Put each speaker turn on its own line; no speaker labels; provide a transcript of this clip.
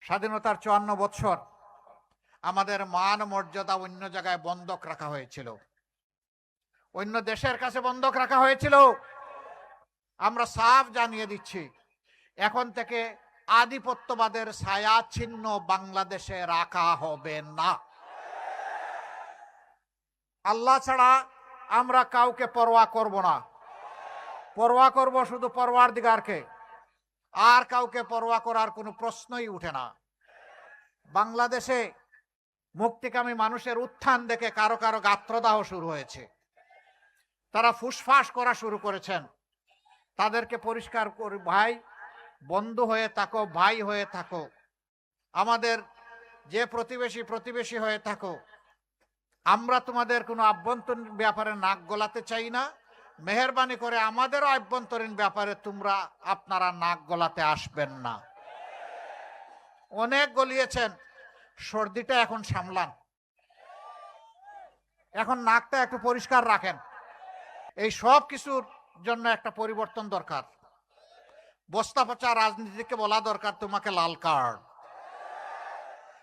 স্বাধীনতার 54 বছর আমাদের মান মর্যাদা অন্য জায়গায় বন্ধক রাখা হয়েছিল, অন্য দেশের কাছে বন্ধক রাখা হয়েছিল। আমরা সাফ জানিয়ে দিচ্ছি, এখন থেকে আধিপত্যবাদের ছায়া চিহ্ন বাংলাদেশে রাখা হবে না। আল্লাহ ছাড়া আমরা কাউকে পরোয়া করব না, পরোয়া করব শুধু পরওয়ারদিগারকে। আর কাউকে পরোয়া করার কোনো প্রশ্নই উঠে না। বাংলাদেশে মুক্তিকামী মানুষের উত্থান দেখে কারো কারো গাত্রদাহ শুরু হয়েছে, তারা ফুসফাস করা শুরু করেছেন। তাদেরকে পরিষ্কার করি, ভাই বন্ধু হয়ে থাকো, ভাই হয়ে থাকো, আমাদের যে প্রতিবেশী হয়ে থাকো। আমরা তোমাদের কোনো আভ্যন্তরীণ ব্যাপারে নাক গলাতে চাই না। মেহেরবানি করে আমাদেরও আভ্যন্তরীণ ব্যাপারে আপনারা নাক গলাতে আসবেন না। অনেক গলিয়েছেন, সর্দিটা এখন সামলান, এখন নাকটা একটু পরিষ্কার রাখেন। এই সব কিছুর জন্য একটা পরিবর্তন দরকার। বস্তা পচা রাজনীতিকে বলা দরকার তোমাকে লাল কার্ড।